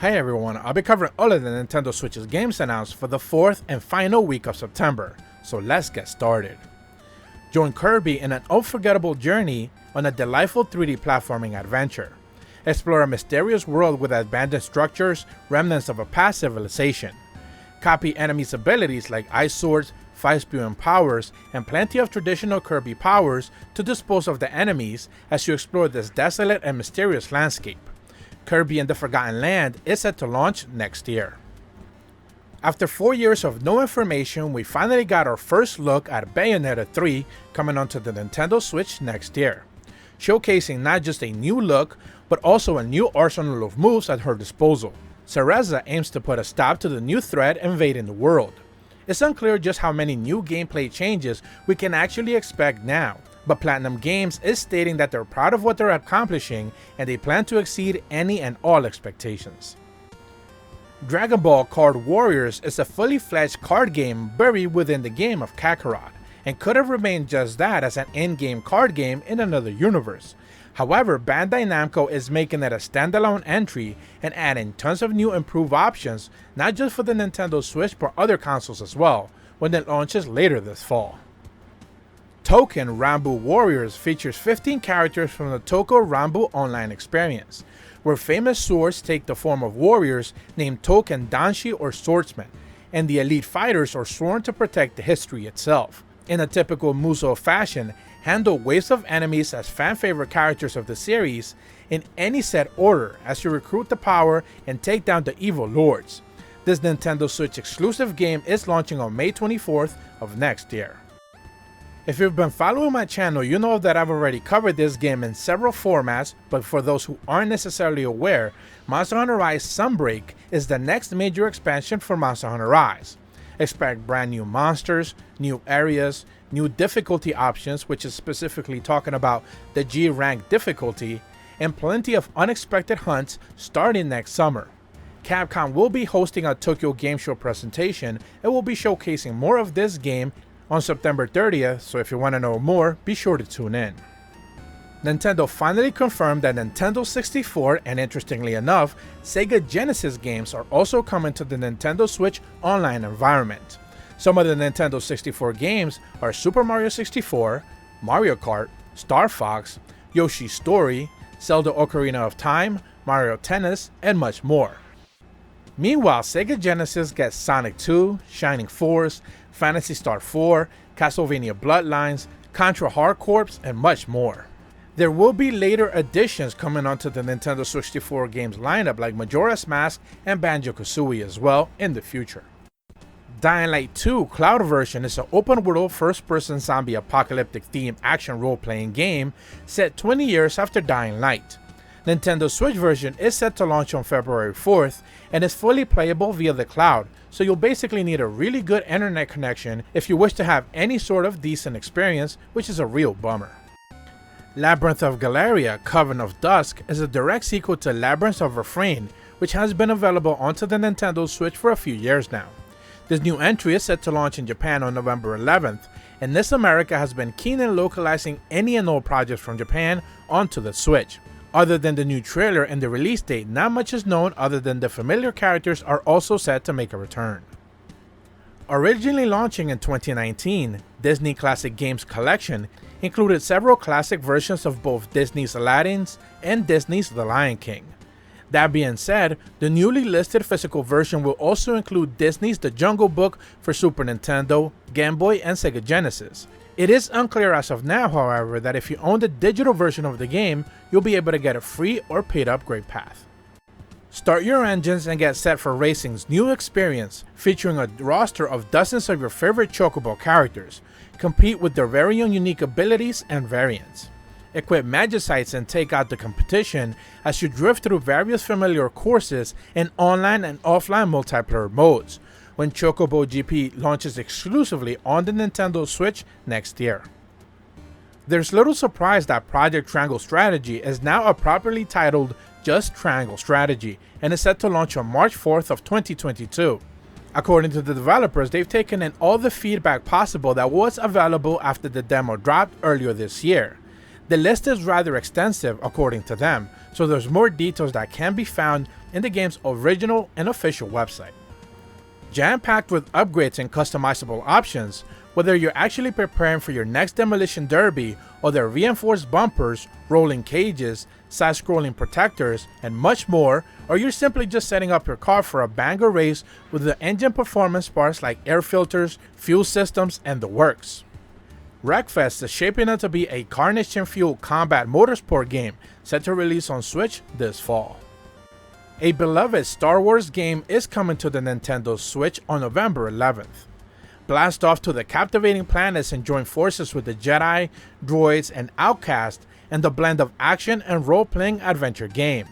Hey everyone, I'll be covering all of the Nintendo Switch's games announced for the 4th and final week of September, so let's get started. Join Kirby in an unforgettable journey on a delightful 3D platforming adventure. Explore a mysterious world with abandoned structures, remnants of a past civilization. Copy enemies' abilities like ice swords, fire-spewing powers, and plenty of traditional Kirby powers to dispose of the enemies as you explore this desolate and mysterious landscape. Kirby and the Forgotten Land is set to launch next year. After 4 years of no information, we finally got our first look at Bayonetta 3 coming onto the Nintendo Switch next year, showcasing not just a new look, but also a new arsenal of moves at her disposal. Cereza aims to put a stop to the new threat invading the world. It's unclear just how many new gameplay changes we can actually expect now, but Platinum Games is stating that they're proud of what they're accomplishing and they plan to exceed any and all expectations. Dragon Ball Card Warriors is a fully fledged card game buried within the game of Kakarot, and could have remained just that as an in-game card game in another universe. However, Bandai Namco is making it a standalone entry and adding tons of new improved options, not just for the Nintendo Switch but other consoles as well, when it launches later this fall. Token Ranbu Warriors features 15 characters from the Toko Ranbu online experience, where famous swords take the form of warriors named Token Danshi or swordsmen, and the elite fighters are sworn to protect the history itself. In a typical Musou fashion, handle waves of enemies as fan-favorite characters of the series in any set order as you recruit the power and take down the evil lords. This Nintendo Switch exclusive game is launching on May 24th of next year. If you've been following my channel, you know that I've already covered this game in several formats, but for those who aren't necessarily aware, Monster Hunter Rise Sunbreak is the next major expansion for Monster Hunter Rise. Expect brand new monsters, new areas, new difficulty options, which is specifically talking about the G rank difficulty, and plenty of unexpected hunts starting next summer. Capcom will be hosting a Tokyo Game Show presentation and will be showcasing more of this game on September 30th, so if you want to know more, be sure to tune in. Nintendo finally confirmed that Nintendo 64 and, interestingly enough, Sega Genesis games are also coming to the Nintendo Switch online environment. Some of the Nintendo 64 games are Super Mario 64, Mario Kart, Star Fox, Yoshi's Story, Zelda Ocarina of Time, Mario Tennis, and much more. Meanwhile, Sega Genesis gets Sonic 2, Shining Force, Phantasy Star 4, Castlevania Bloodlines, Contra Hard Corps, and much more. There will be later additions coming onto the Nintendo 64 games lineup like Majora's Mask and Banjo-Kazooie as well in the future. Dying Light 2 Cloud version is an open-world first-person zombie apocalyptic themed action role-playing game set 20 years after Dying Light. Nintendo Switch version is set to launch on February 4th and is fully playable via the cloud, so you'll basically need a really good internet connection if you wish to have any sort of decent experience, which is a real bummer. Labyrinth of Galeria Coven of Dusk is a direct sequel to Labyrinth of Refrain, which has been available onto the Nintendo Switch for a few years now. This new entry is set to launch in Japan on November 11th, and This America has been keen in localizing any and all projects from Japan onto the Switch. Other than the new trailer and the release date, not much is known other than the familiar characters are also set to make a return. Originally launching in 2019, Disney Classic Games Collection included several classic versions of both Disney's Aladdin's and Disney's The Lion King. That being said, the newly listed physical version will also include Disney's The Jungle Book for Super Nintendo, Game Boy, and Sega Genesis. It is unclear as of now, however, that if you own the digital version of the game, you'll be able to get a free or paid upgrade path. Start your engines and get set for racing's new experience, featuring a roster of dozens of your favorite Chocobo characters. Compete with their very own unique abilities and variants. Equip Magicites and take out the competition as you drift through various familiar courses in online and offline multiplayer modes, when Chocobo GP launches exclusively on the Nintendo Switch next year. There's little surprise that Project Triangle Strategy is now properly titled just Triangle Strategy and is set to launch on March 4th of 2022. According to the developers, they've taken in all the feedback possible that was available after the demo dropped earlier this year. The list is rather extensive according to them, so there's more details that can be found in the game's original and official website. Jam-packed with upgrades and customizable options, whether you're actually preparing for your next demolition derby or their reinforced bumpers, rolling cages, side-scrolling protectors, and much more, or you're simply just setting up your car for a banger race with the engine performance parts like air filters, fuel systems, and the works. Wreckfest is shaping up to be a carnage-fueled combat motorsport game set to release on Switch this fall. A beloved Star Wars game is coming to the Nintendo Switch on November 11th. Blast off to the captivating planets and join forces with the Jedi, droids, and outcasts in the blend of action and role-playing adventure game.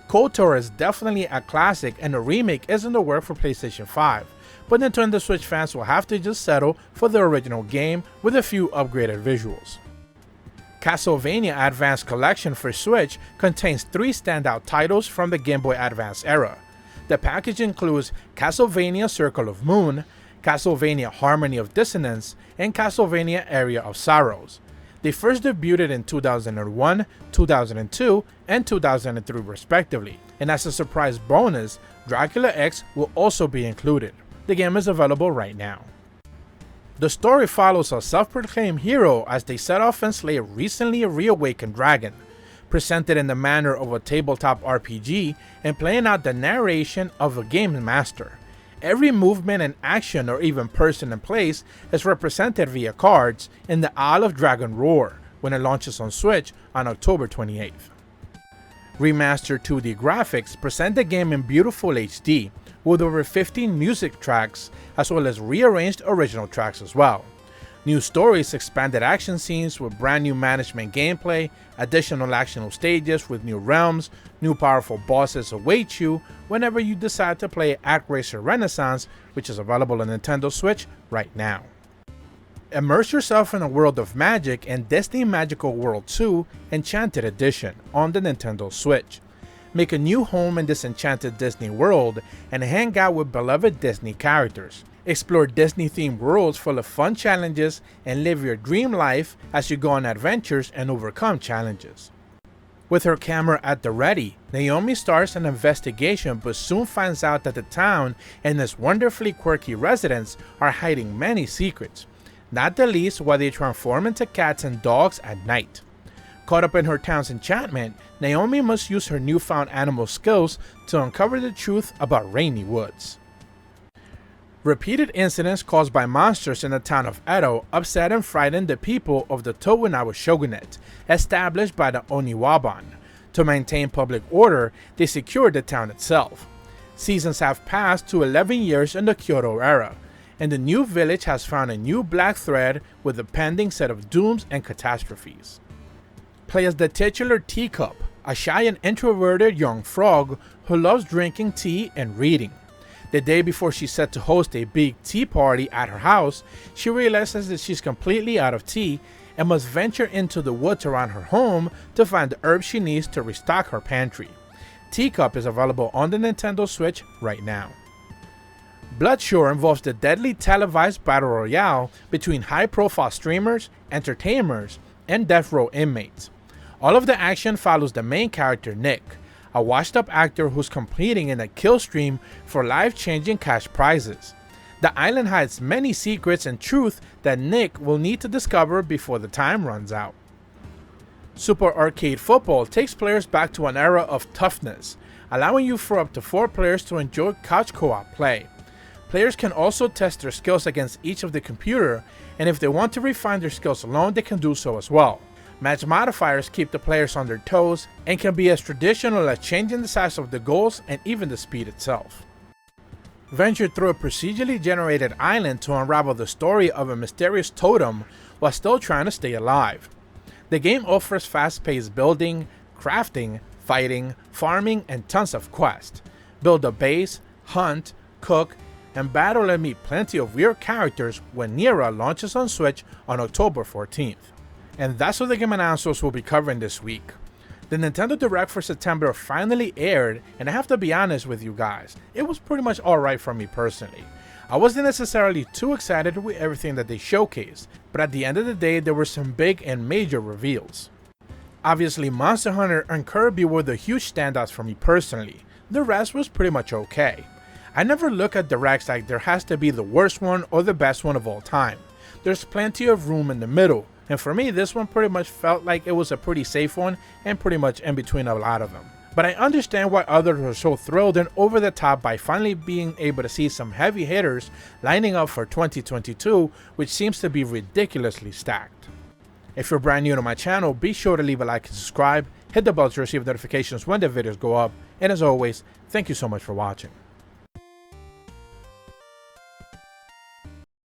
KOTOR is definitely a classic and a remake is in the works for PlayStation 5, but Nintendo Switch fans will have to just settle for the original game with a few upgraded visuals. Castlevania Advance Collection for Switch contains 3 standout titles from the Game Boy Advance era. The package includes Castlevania Circle of Moon, Castlevania Harmony of Dissonance, and Castlevania Area of Sorrows. They first debuted in 2001, 2002, and 2003 respectively, and as a surprise bonus, Dracula X will also be included. The game is available right now. The story follows a self-proclaimed hero as they set off and slay a recently reawakened dragon, presented in the manner of a tabletop RPG and playing out the narration of a game master. Every movement and action or even person and place is represented via cards in the Isle of Dragon Roar when it launches on Switch on October 28th. Remastered 2D graphics present the game in beautiful HD with over 15 music tracks as well as rearranged original tracks as well. New stories, expanded action scenes with brand new management gameplay, additional actional stages with new realms, new powerful bosses await you whenever you decide to play ActRaiser Renaissance, which is available on Nintendo Switch right now. Immerse yourself in a world of magic in Disney Magical World 2 Enchanted Edition on the Nintendo Switch. Make a new home in this enchanted Disney world and hang out with beloved Disney characters. Explore Disney-themed worlds full of fun challenges and live your dream life as you go on adventures and overcome challenges. With her camera at the ready, Naomi starts an investigation but soon finds out that the town and its wonderfully quirky residents are hiding many secrets, not the least why they transform into cats and dogs at night. Caught up in her town's enchantment, Naomi must use her newfound animal skills to uncover the truth about Rainy Woods. Repeated incidents caused by monsters in the town of Edo upset and frightened the people of the Tokugawa shogunate, established by the Oniwaban. To maintain public order, they secured the town itself. Seasons have passed to 11 years in the Kyoto era, and the new village has found a new black thread with a pending set of dooms and catastrophes. Play as the titular Teacup, a shy and introverted young frog who loves drinking tea and reading. The day before she's set to host a big tea party at her house, she realizes that she's completely out of tea and must venture into the woods around her home to find the herbs she needs to restock her pantry. Teacup is available on the Nintendo Switch right now. Bloodshore involves the deadly televised battle royale between high-profile streamers, entertainers, and death row inmates. All of the action follows the main character Nick, a washed-up actor who's competing in a kill stream for life-changing cash prizes. The island hides many secrets and truth that Nick will need to discover before the time runs out. Super Arcade Football takes players back to an era of toughness, allowing you for up to 4 players to enjoy couch co-op play. Players can also test their skills against each of the computer, and if they want to refine their skills alone, they can do so as well. Match modifiers keep the players on their toes and can be as traditional as changing the size of the goals and even the speed itself. Venture through a procedurally generated island to unravel the story of a mysterious totem while still trying to stay alive. The game offers fast-paced building, crafting, fighting, farming, and tons of quests. Build a base, hunt, cook, and battle and meet plenty of weird characters when Niera launches on Switch on October 14th. And that's what the game announcements will be covering this week. The Nintendo Direct for September finally aired, and I have to be honest with you guys, it was pretty much alright for me personally. I wasn't necessarily too excited with everything that they showcased, but at the end of the day there were some big and major reveals. Obviously, Monster Hunter and Kirby were the huge standouts for me personally. The rest was pretty much okay. I never look at directs like there has to be the worst one or the best one of all time. There's plenty of room in the middle, and for me this one pretty much felt like it was a pretty safe one and pretty much in between a lot of them. But I understand why others were so thrilled and over the top by finally being able to see some heavy hitters lining up for 2022, which seems to be ridiculously stacked. If you're brand new to my channel, be sure to leave a like and subscribe, hit the bell to receive notifications when the videos go up, and as always, thank you so much for watching.